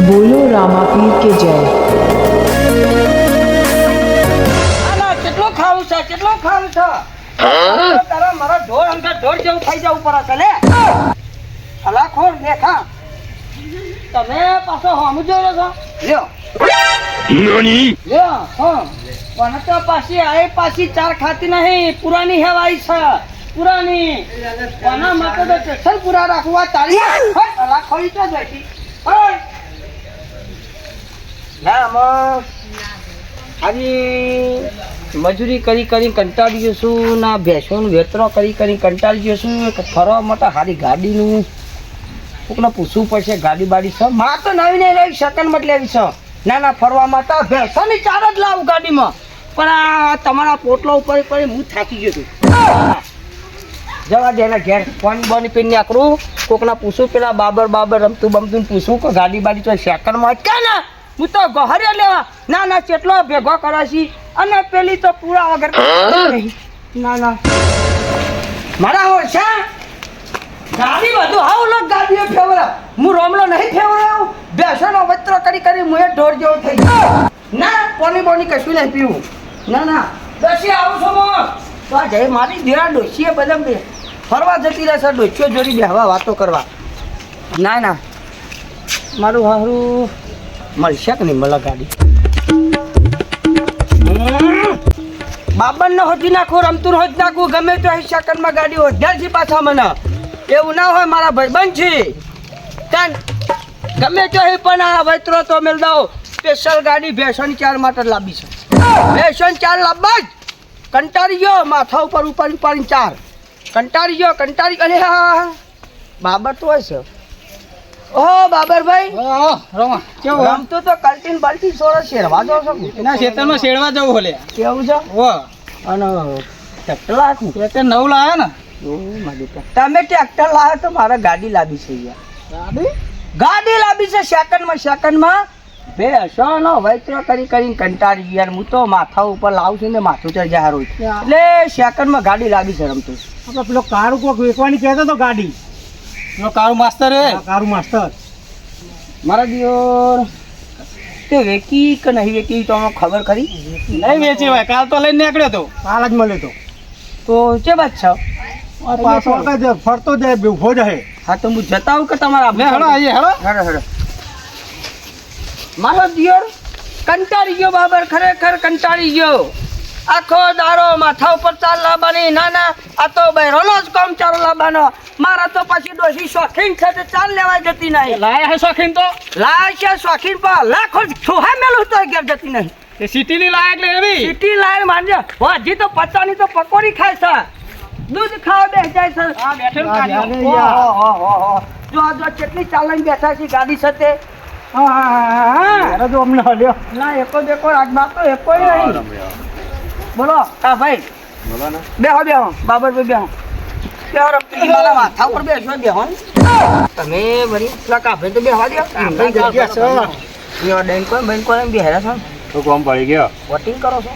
बोलो रामापीर के जय। કેટલો ખાવું છે તારા મારા ઢોર અંદર ઢોર જેવું થઈ જવું પડે લે હલાખોર દેખા તમે પાછો સમજો છો લ્યો નાની લ્યો હા પણ તો પાછી ચાર ખાતી નહીં પુરાની હેવાઈ છે પુરાની કોના માટે તો સ્ટેશન પૂરા રાખવા તારી હલાખોરી તો જતી ના આજે મજૂરી કરી કંટાળી જશું ના ભેંસોનું વેતરો કરી કંટાળી જશું ફરવા માટે સારી ગાડીનું કોકને પૂછવું પડશે ગાડી બાડી છે માં તો નવી નહીં રહી સેકન્ડ મત લેવી છે ના ફરવા માટે ભેંસોની ચાર જ લાવું ગાડીમાં પણ આ તમારા પોટલા ઉપર હું થાકી ગયો છું જવા દે એના ઘેર પાણી બાણી પીને આકરું કોકના પૂછું પેલા બાબર રમતું બમતું પૂછું કે ગાડી બાડી તો સેકન્ડમાં કે ના હું તો ગહરે લેવા ના કેટલો ભેગો કરાશી અને પેલી તો પૂરા વગર ના મારા હોય છે ગાડી બધું હાવ લોક ગાડીઓ ફેવરા હું રોમલો નહીં ફેવરાવ બેસવાનો વસ્ત્રો કરી હું એ ઢોર જેવો થઈ ગયો ના પોની બોની કશું નહીં પીવું ના દસી આવું છો મો તો આ જય મારી દેરા ડોસીએ બધા ફરવા જતી રહેશે ડોસીઓ જોડી બેહવા વાતો કરવા ના મારું હારું મળશે કે નહીં મળે ગાડી બાબરને હોતી નાખું રમતું હોત નાખું ગમે તો અહીં સેકન્ડમાં ગાડી હોદ્યા છે પાછા મને એવું ના હોય મારા ભાઈબંધ છે ત્યાં ગમે તો અહીં પણ આ વૈતરો તો મેળ દો સ્પેશિયલ ગાડી ભેંસોની ચાર માટે જ લાવી છે ભેંસોની ચાર લાવવા જ કંટાળી ગયો માથા ઉપર ઉપાડીને ચાર કંટાળી અરે હા બાબર તો હોય છે ઓહો બાબરભાઈ રમતો તો કલ્ટીન બાલ્ટી સોળા શેરવા જાવ છો એના ખેતરમાં શેડવા જવું હોલે કેવું છે અને ટ્રેક્ટર લાખું ટ્રેક્ટર નવું લાયા ને તમે ટ્રેક્ટર લાવ્યો તો મારે ગાડી લાવી છે યાર ગાડી લાવી છે સેકન્ડમાં ભેંસોનો વૈતરો કરીને કંટાળી યાર હું તો માથા ઉપર લાવું છું ને માથું ચાર જાહેર હોય એટલે સેકન્ડમાં ગાડી લાવી છે રમતું આપણે પેલો કારું કોક વેચવાની કહેતો તો ગાડી પેલો કારું માસ્તર કારું માસ્તર મારા દિયોર તે વેકી કે નહીં વેકી તો ખબર ખરી નહીં વેચી ભાઈ કાલ તો લઈને નીકળ્યો તો કાલ જ મળ્યો તો છે બાદ છો પાછો ફરતો જાય ઉભો જાય હા તો હું જતા આવું કે તમારા હેડો હેડો મારો દિયોર કંટાળી ગયો બાબર ખરેખર કંટાળી ગયો આખો દારો માથા ઉપર ચાલ લાવવાની ના આ તો બહેરોનો જ કામ ચાલ લાવવાનો મારા તો પછી ડોસી શોખીન છે તે ચાલ લેવા જતી નહીં લાયા હે શોખીન તો લાય છે શોખીન પર લાખો છોહા મેલું તો ઘેર જતી નહીં એ સિટીની લાય એટલે એવી સિટી લાય માનજો હજી તો પચાની તો પકોડી ખાય છે દૂધ ખાવા બેસી જાય છે હા બેઠે જો કેટલી ચાલને બેઠા છે ગાડી સાથે હા જો અમને હલ્યો ના એકો દેકો રાજમાં તો એકો નહીં બોલો હા ભાઈ બોલો ને બેહો બાબર બેહો રમતી મારા માથા ઉપર બેસો બેહો તમે વળી પેલા કાફે તો બેહવા દો બેંકો બેહરા છો તો કોમ પડી ગયો વોટિંગ કરો છો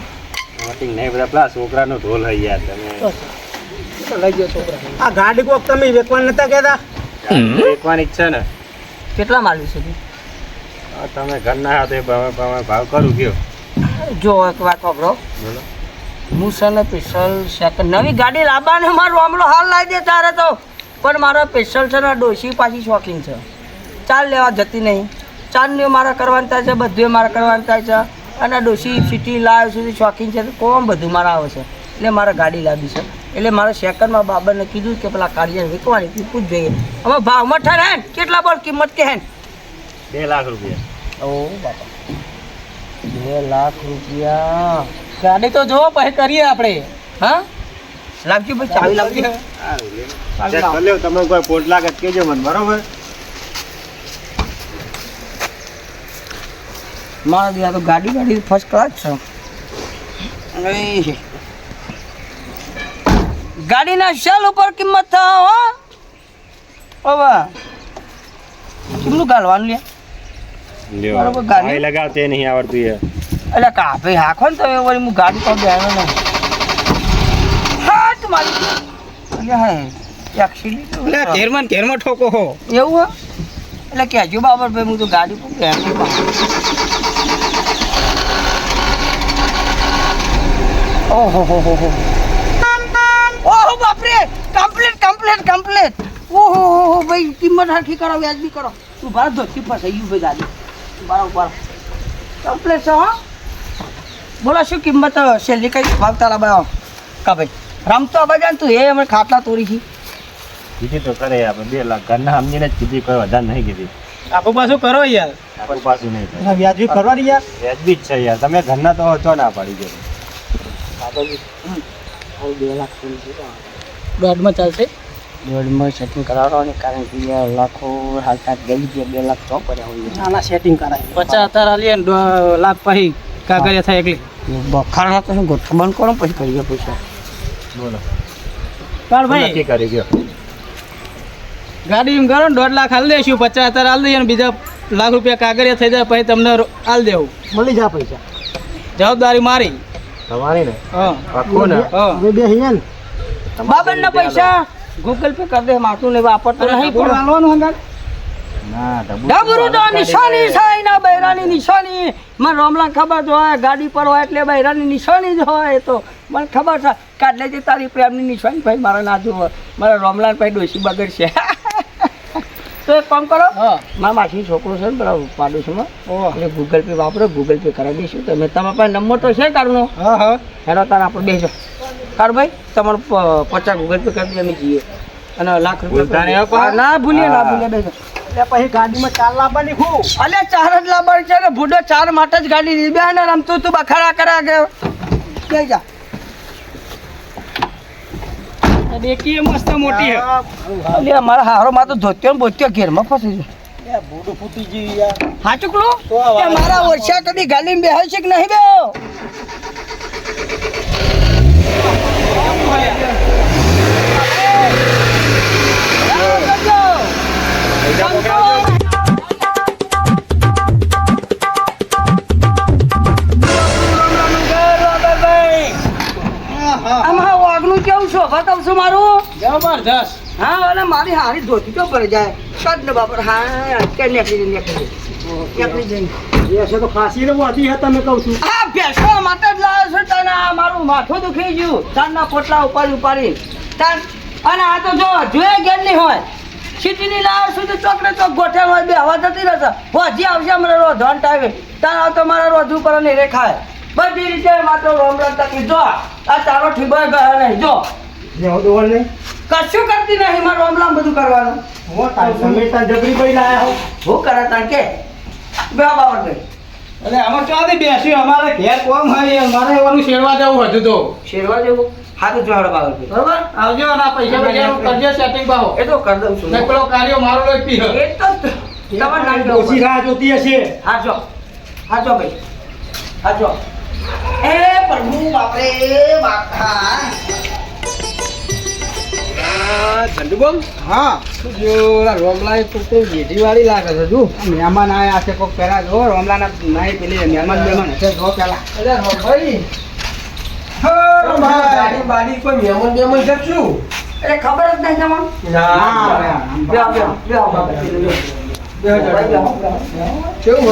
વોટિંગ નહીં બધા પેલા છોકરાનો ઢોલ હઈ યાર તમે લઈ ગયો છોકરા આ ગાડી કોક તમે વેચવા નતા કહેતા વેચવાની જ છે ને કેટલા માલ્યું છે તમે ઘર ના હાથે ભાવ કરું ગયો જો એક વાત વાપરો બોલો હું છે ને સ્પેશિયલ સેકન્ડ નવી ગાડી લાવવાને મારો હમલો હાલ લાવી દે તારે તો પણ મારો સ્પેશિયલ છે ને ડોસી પાછી શોખીન છે ચાલ લેવા જતી નહીં ચાલને મારે કરવાનું થાય છે બધું મારે કરવાનું થાય છે અને ડોસી સિટી લાવ સુધી શોખીન છે કોમ બધું મારે આવે છે એટલે મારે ગાડી લાવી છે એટલે મારે સેકન્ડમાં બાબરને કીધું કે પેલા કાળિયા વિકવાની તું પૂછ જોઈએ હવે ભાવમાં ઠરે હે કેટલા બોલ કિંમત કે હે 2 લાખ રૂપિયા ઓ બાપા 2 લાખ રૂપિયા ગાડી તો જોવો પછી કરીએ આપણે હા લાગજો ભાઈ ચાવી લાગજો ચેક કરી લ્યો તમે કોઈ પોટ લાગે કેજો મને બરોબર મારા દિયા તો ગાડી ફર્સ્ટ ક્લાસ છે ગાડીના સેલ ઉપર કિંમત થાય હો હવે કેટલું ગાલવાનું લે લ્યો બરોબર, ગાડી? ગાડી લગાવતે નહીં આવડતું યાર એટલે કાપે હાખો ને તો વળી હું ગાડી તો બેનો નહીં હા તમારી એટલે હા એક્ચ્યુઅલી ઘેરમાં ઠોકો હો એવું હો એટલે કહેજો બાબરભાઈ હું તો ગાડી પૂછું ઓહો હો હો હો ઓહો બાપરે કમ્પ્લીટ ઓહો હો ભાઈ કિંમત હરખી કરો વ્યાજબી કરો તું ભારત ધોતી ફસાઈ ગયું ભાઈ ગાડી બરાબર કમ્પ્લીટ છે હા બોલો શું કિંમત છેલ્લી કઈ ભાવ તારા ભાઈ કા ભાઈ રમતો અબાજાન તું એ અમે ખાટલા તોડી છી કીધી તો કરે આપણે 2 લાખ ઘરના સમજીને જ કીધી, કોઈ વધારે નહીં કીધી. આપો પાછું કરો યાર. આપણું પાછું નહીં થાય. વ્યાજબી કરવાની યાર. વ્યાજબી જ છે યાર, તમે ઘરના તો ચો ના પાડી ગયો. દોઢમાં ચાલશે. દોઢમાં સેટિંગ કરાવવાનું કારણ કે લાખો હાલતા ગઈ છે 2 લાખ તો પડ્યા હોય નાના સેટિંગ કરાય 50 આલીએ ને લાખ પછી કાગળિયા થાય એકલી બખાડા તો શું ગોઠ બંધ કરો પછી કરીએ પૈસા બોલો પણ ભાઈ નક્કી કરી ગયો. ગાડી એમ કરો ને 1.5 લાખ હાલ દઈશું, 50 હાલ દઈએ ને બીજા લાખ રૂપિયા કાગળિયા થઈ જાય પછી તમને હાલ દેવું. મળી જા પૈસા. જવાબદારી મારી. તમારી ને હા પાક્કું ને. હા બે હિયન બાબરના પૈસા ગૂગલ પે કરી દે, માથું ને વાપરતો નહીં પણ હાલવાનું હંગાત. ના ડબરું તો નિશાની છે એના બૈરાની નિશાની. મને રોમલા ખબર જ હોય ગાડી પર હોય એટલે બૈરાની નિશાની જ હોય. એ તો મને ખબર છે કાઢલે જે તારી પ્રેમની નિશાની ભાઈ મારા ના જોવો મારા રોમલા ભાઈ ડોસી બગડશે. તો એક કામ કરો હા મારા માસી છોકરો છે ને પેલા પાડોશીમાં ઓહ એટલે ગૂગલ પે વાપરો, ગૂગલ પે કરાવી દઈશું. તમે તમારા પાસે નંબર તો છે કારનો હા હા હેરો તાર આપણે બેસો કાર ભાઈ તમારું 50 ગૂગલ પે કરી દઈએ અમે જઈએ અને લાખ ભૂલતા નહીં રૂપિયા હો પણ. ના ભૂલીએ ના ભૂલીએ બેસો. એટલે પછી ગાડીમાં 4 લાવવાની ખું. અલે 4 જ લાવવાની છે ને ભૂડો 4 માટે જ ગાડી લીધી બે ને રમતું તું બખાડા કર્યા કે જઈ જા. દેખીએ મસ્ત મોટી હે. અલે મારા હારો માં તો ધોત્યો ને બોત્યો ઘેરમાં ફસી ગયો. બુડું ફૂટી ગયું યાર. હા ચુકલું તો આ વાત મારા ઓછા કદી ગાડીમાં બેહાય છે કે નહીં બે આમાં વાઘનું કેવું છો બતાવ છું મારું જબરજસ્ત. હા અને મારી હારી ધોતી તો પર જાય કદ ને બાપર હા કે નીકળી જઈને એ છે તો ખાસી ને મોટી હે તમે કહું છું. આ ભેંસો માટે જ લાવ્યો છું તને. આ મારું માથું દુખી ગયું તારના પોટલા ઉપાડી તાર અને આ તો જો જોયે ઘેર નહીં હોય સિટીની લાવ્યો છું તો ચોક ને ચોક ગોઠે હોય બે હવા જતી રહેશે હજી આવશે અમારે રોધવાન ટાઈમે તાર આવતો મારા રોધવું પર નહીં રેખાય બધી રીતે માત્ર રોમરામ તકલી જો આ તારો ઠીબો ગયા નહીં જો જેવો દોડ નહીં. કશું કરતી નહીં મારું રોમરામ બધું કરવાનું હો તાર સમેતા જબરી પડી લાયા હો. હું કરે તાર કે બે બાવર ગઈ એટલે આમાં ચાલી બેસ્યું અમારે ઘેર કોમ હોય મારે એવાનું શેરવા જવું હતું તો. શેરવા જેવું હાથું જોડે બાવર ગઈ બરોબર આવજો ના પૈસા પૈસા કરજો સેટિંગ બાહો. એ તો કરી દઉં છું ને પેલો કાર્યો મારો લોહી પી એ તો તમારે નાખી ઓછી રાહ જોતી હશે. હાચો ભાઈ હાચો એ પ્રભુ બાપરે બાપા ચંદુબમ હા જો રોમલા તો જેઠી વાળી લાગે છે જો મહેમાન આયા છે કોક પેલા જો રોમલાના નાઈ પેલી મહેમાન હશે જો પેલા અરે ભાઈ ગાડી બાડી કોઈ મહેમાન જશું એટલે ખબર જ નહીં તમને કેવું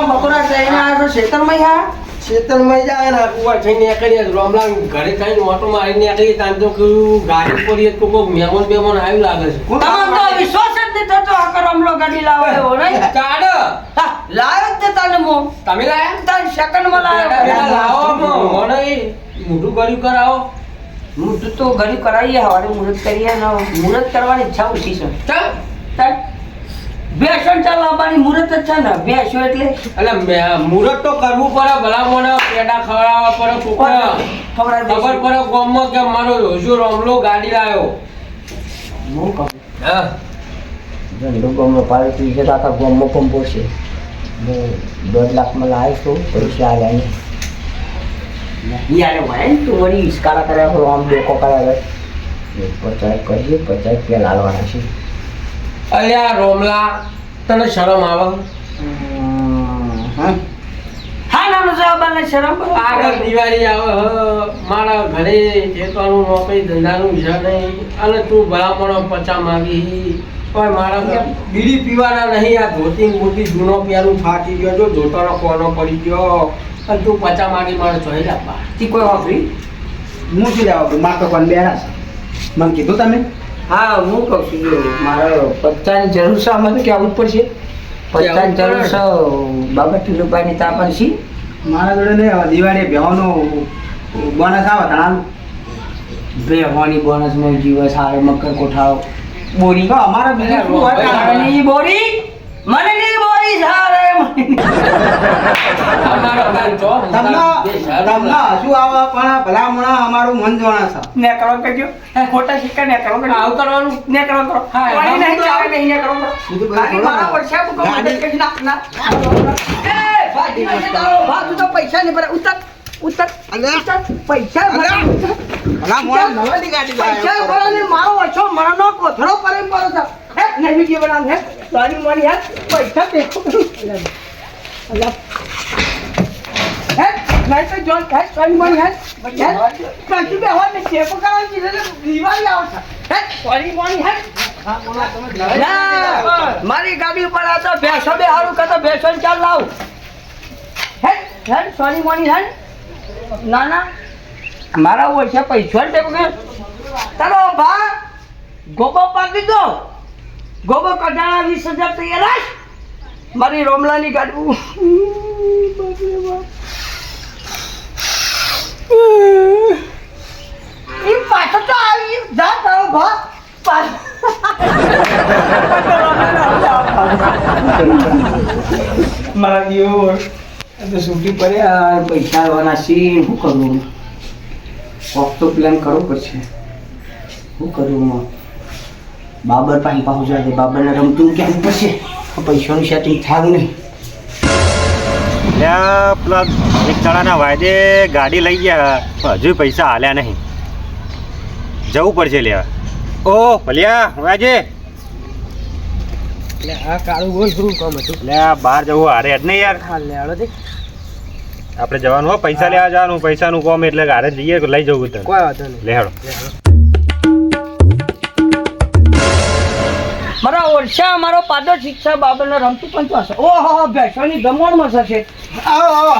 બપોરા જઈને આવ્યા છો ખેતરમાં યાર ખેતરમાં જાય ને કુવા થઈને નીકળીએ રોમલા ઘરે થઈને ઓટો મારી નીકળી ત્યાં તો કેવું ગાડી પડીએ તો કોઈ મહેમાન બેમાન આવ્યું લાગે છે તમારે તો વિશ્વાસ જ નહીં થતો આ કરમલો ગાડી લાવે એવો નહીં કાઢ હા લાવ્યો જ તને મો તમે લાયા તાર સેકન્ડમાં પેલા લાવ્યો લાવો મને મોઢું કર્યું કરાવો મુહૂર્ત તો ઘડી કરાવીએ હવારે મુહૂર્ત કરીએ ને મુહૂર્ત કરવાની ઈચ્છા ઓછી છે ચાલ તાર બેસણ ચલાવવાની મુહૂર્ત જ છે ને બેસો એટલે એટલે મુહૂર્ત તો કરવું પડે ભલા મને પેડા ખવડાવવા પડે છોકરા ખબર પડે ગામમાં કે મારો રોજો રોમલો ગાડી લાવ્યો હું કહું હા ગામમાં પાડે છે આખા ગામમાં પંપો છે હું 1.5 લાખમાં લાવીશ તો પૈસા આવ્યા નહીં યાર ભાઈ તું વળી ઇસ્કારા કર્યા કરો આમ ડોકો કર્યા 50 કરીએ 50 રૂપિયા લાવવાના છે અલ્યા રોમલા તને શરમ આવે હા નાનો સાહેબ શરમ આગળ દિવાળી આવે મારા ઘરે ઠેકાનું નોકરી ધંધાનું છે નહીં અને તું ભલામણો પચા માગી પણ મારા બીડી પીવાના નહીં. આ ધોતી ને મોટી જૂનો પેલું ફાટી ગયો, જો ધોતાનો કોનો પડી ગયો. અને તું પચા માંગી મારે ચોઈ લાવવા. તી કોઈ વાપરી? હું શું લેવા માર તો કોણ બેરા છે મને કીધું તમે હા હું કહું છું જો મારે પત્તાની જરૂર છે, આમાં તો કહેવું જ પડશે. પત્તાની જરૂર છે બાબા ટીલુભાઈની તાપણ છે. મારા જોડે નહીં હવે દિવાળી બેવાનો બોનસ આવે તણાનું બેહવાની બોનસમાં જીવે સારે મકર કોઠાઓ બોરી તો અમારા બીજા શું હોય તારની બોરી મને ની બોરી સારે અમારો ભાઈ જો તમને શું આવે પણ ભલામણા અમારું મન જોણા છે ને કરો કરજો ખોટા સિક્કા ને કરો કરજો આવું કરવાનું. ને કરો કરો હા, પાણી નહીં આવું ચાવે નહીં ને કરો કરો બીજું બધું ખાલી થોડું મારા ના. વર્ષે મુકો મદદ ગાડી- કરી ના એ ભાઈ ભાઈ તું તો પૈસા નહીં ભરે ઉતર ઉતર ઉતર પૈસા ભરે ઉતર. ભલામણા નવાની ગાડી પૈસા ભરવાની મારો ઓછો મરનો કોથળો પરે પડો છે હે નહીં વિડિયો બનાવ હે તારી મારી હે પૈસા દેખો અલ્લાહ હે નહીં તો જોન હે તારી મારી હે કાચી બે હોય ને ચેકો કરવાની કીધે ને દિવાળી આવશે હે તારી મારી હે ના, મારી ગાડી ઉપર આ તો ભેંસો બે હારું કરતો ભેંસો ને ચાલ લાવ હે હે સોની મોની હે ના ના મારા ઓછા પૈસા ને કે તારો ભા ગોબો પાકી દો ગોબો કઢાણા 20,000 તૈયાર રાખ મારી રોમલાની ગાડી ઈ પાછો તો આવી જા તારો ભા મારા દીવો તો છૂટી પડ્યા પૈસા આવવાના છે શું કરું કોક તો પ્લાન કરવો પડશે શું કરું બાબર પાસે પાછું જાય બાબરને રમતું કેમ પડશે પૈસાનું સેટિંગ થયું નહીં ત્યાં પેલા એક જણાના વાયદે ગાડી લઈ ગયા પણ હજુ પૈસા હાલ્યા નહીં. જવું પડશે લેવા. ઓ ભલિયા હું આજે એટલે આ કાળું બોલ શું કામ હતું એટલે આ બહાર જવું હારે જ નહીં યાર. હા લેવાડો દે આપણે જવાનું હો પૈસા લેવા જવાનું પૈસાનું કોમ એટલે હારે જઈએ લઈ જવું તને કોઈ વાંધો નહીં લેહાડો. મારા ઓરછા મારો પાદો શિક્ષા બાબરને રમતું પણ થશે ઓહો ભેંસોની ગમણમાં થશે આવો આવો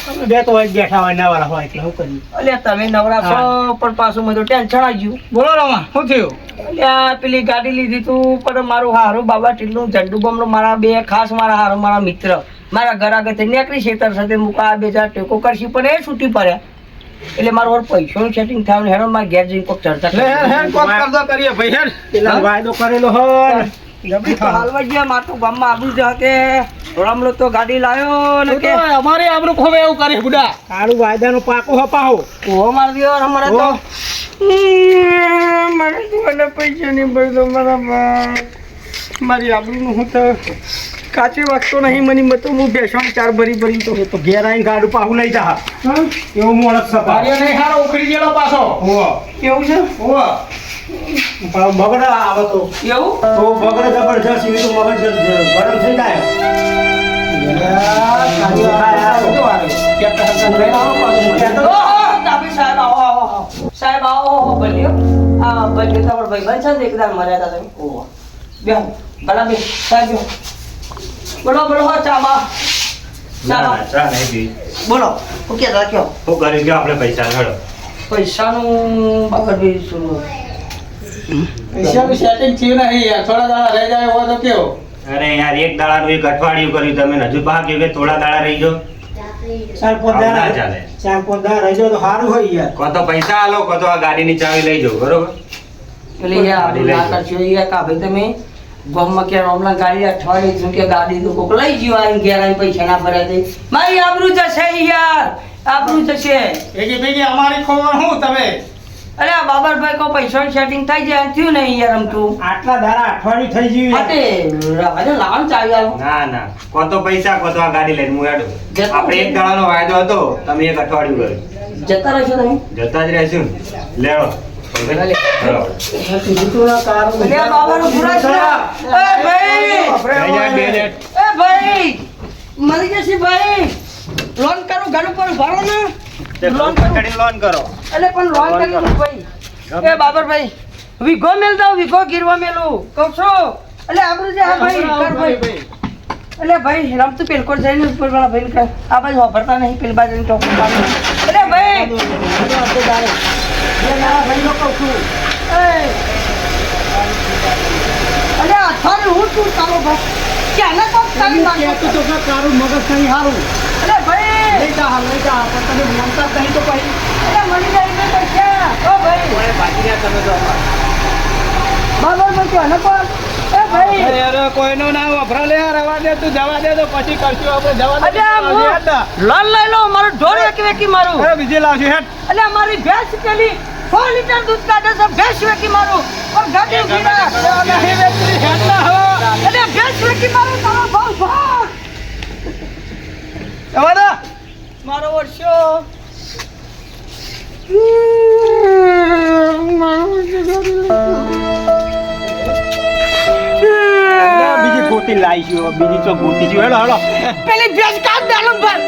તમે બે તો હોય બેઠા હોય નવાળા હોય એટલે શું કરીએ અલ્યા તમે નવરા છો પણ પાછું મને તો ટેન્શન આવી ગયું બોલો રામા શું થયું અલ્યા પેલી ગાડી લીધી તું પણ મારું હારું બાબા ટીલું ઝંડુ બમનું મારા બે ખાસ મારા હારું મારા મિત્ર મારા ઘર આગળ નીકળી ખેતર સાથે મૂકા 2 4 ટેકો કરશી પણ એ છૂટી પડ્યા એટલે મારું પૈસાનું સેટિંગ થાય ને હેરો મારા ઘેર જઈને કોક ચર્ચા લે હેડ કોક કરદો કરીએ ભાઈ હેડ પેલા વાયદો કરેલો હોય હાલવા ગયા મારું ગામમાં આબુ જ કે રમલો તો ગાડી લાવ્યો ને કે અમારે આબરૂ ખોવે એવું કરે બુડા કાળું વાયદાનો પાકો હપાવો ઓ માર દિયો હમણાં તો મારે મને પૈસા નહીં ભરતો મારા મારી આબરૂનું હું તો કાચી વાગતો નહીં મને તો હું બેસવા 4 ભરી તો ઘેર આવીને ગાડું પાહું લઈ જા એવું મોળક સપા નહીં હારો ઉખડી ગયેલો પાછો કેવું છે બગડ આવે તો એવું તો બગડ જબરજસ્ત એવી તો મગજ ગરમ થઈ જાય સાહેબ આવો સાહેબ આવો ભલ્યો આ ભલ્યો તમારો ભાઈબંધ છે ને એકદમ મર્યા હતા તમે ઓહો બે ભલા બે સાહેબ બોલો બોલો હો ચાબા ના ના ચા નહીં પી. બોલો ઓકે રાખ્યો શું કરી ગયો આપણે પૈસા હેડો. પૈસાનું બાબત બી શું પૈસાનું સેટિંગ થયું નહીં યાર થોડા દાડા રહી જાય એવો તો કેવો અરે યાર એક દાડાનું એક અઠવાડિયું કર્યું તમે ને હજુ પાછા કહ્યું કે થોડા દાડા રહી જાઓ. 4-5 આવું ના ચાલે. 4-5 દાડા રહી જાય તો સારું હોય યાર કો તો પૈસા આલો કો તો આ ગાડીની ચાવી લઈ જાઓ બરોબર. એટલે યાર આપણે ના કરશો યાર કા ભાઈ તમે ગામમાં કે રોમલા ગાડી અઠવાડિયે શું કે ગાડી તો કોક લઈ ગયો આઈને ઘેર આઈને પૈસા ના ભર્યા દે મારી આબરૂ જશે યાર આબરૂ જશે ભેગી ભેગી અમારી ખબર શું તમે અરે આ બાબરભાઈ કો પૈસાનું સેટિંગ થઈ જાય થયું નહીં યાર આમતું આટલા દાડા અઠવાડિયું થઈ ગયું હાતે રાવાજો લાવન ચાવી આલો ના ના કો તો પૈસા કો તો આ ગાડી લઈને હું હેડો. જતો આપણે એક દાડાનો વાયદો હતો તમે એક અઠવાડિયું કર્યું. જતા રહેશો તમે જતા જ રહેશું ને. લેવો હેડો. અરે આ બાબાનું પુરા છે એ ભાઈ લઈ જાય બે લેટ. એ ભાઈ મરી જશે ભાઈ લોન કરું ઘર ઉપર ભરો ને તે લોન પકડી લોન કરો. એટલે પણ લોન કરી ભાઈ એ બાબરભાઈ વિગો મેલ દો વિગો ગીરવા મેલું કહું છું એટલે આપણું જે આ ભાઈ કર ભાઈ એટલે ભાઈ રમતું પેલકોર જઈને ઉપર વાળા ભાઈને કહે આ બાજુ વાપરતા નહીં પેલી બાજુ ટોપી પાડો એટલે ભાઈ ભાઈનો કહું છું અરે અથારે હું તું તારો ભાઈ ક્યાં કોક તારી નાખો તો તારું મગજ નહીં હારું અરે ભાઈ લઈ જા પણ તમે માનતા જ નહીં તો ભાઈ અરે મળી જાય ને પૈસા ઓ ભાઈ ઓય બાકી રહ્યા તમે તો બાબર માં ક્યાં ન પણ એ ભાઈ અરે કોઈનો ના વફરા લે રવા દે તું જવા દે તો પછી કરશું આપણે જવા દે લોન લઈ લો મારું ઢોર વેકી મારું અરે બીજે લાવશું હેટ એટલે મારી ભેંસ પેલી 100 લીટર દૂધ કાઢે છે ભેંસ વેકી મારું પણ ગાડી ઉભી ના નહીં વેચી હેટ ના હો એટલે ભેંસ વેકી મારું તારો ભાવ ભાગ જવા દે મારો વર્ષો બીજી ગોતી લાવીશું બીજી તો ગોતી છું હેલો હેલો પેલી ભેંસ કાઢ દાલમ પર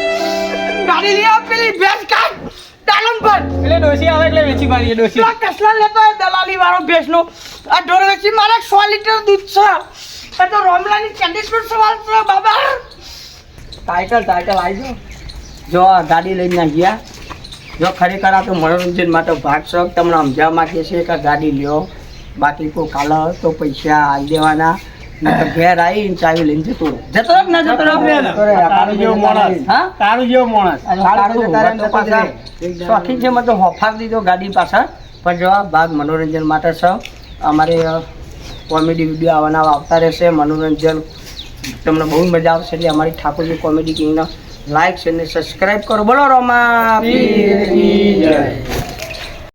ગાડી લઈ આવ પેલી ભેંસ કાઢ દાલમ પર એટલે ડોસી આવે એટલે વેચી મારીએ ડોસી પેલા કસલા લેતો હોય દલાલી વાળો ભેંસનો આ ઢોર વેચી મારે 100 લીટર દૂધ છે આ તો રોમલાની કંડિશનર સવાલ છે બાબા ટાઇટલ આવી જો આ ગાડી લઈને ના ગયા જો ખરેખર આ તો મનોરંજન માટે ભાગ છે તમને સમજાવવા માંગીએ છીએ કે ગાડી લ્યો બાકી કોઈ કાલે તો પૈસા આલી દેવાના નકર ઘેર આવીને ચાવી લઈને જતો રહો કે ના જતો રહો તારું જેવો માણસ હા તારું જેવો માણસ શોખીન છે મેં તો હોફાર દીધો ગાડી પાછળ પણ જો આ ભાગ મનોરંજન માટે છે અમારે કોમેડી વિડીયો આવતા રહેશે મનોરંજન તમને બહુ મજા આવશે એટલે અમારી ઠાકોરજી કોમેડી કિંગને લાઈક અને સબસ્ક્રાઈબ કરો બોલો રોમા પીરની જય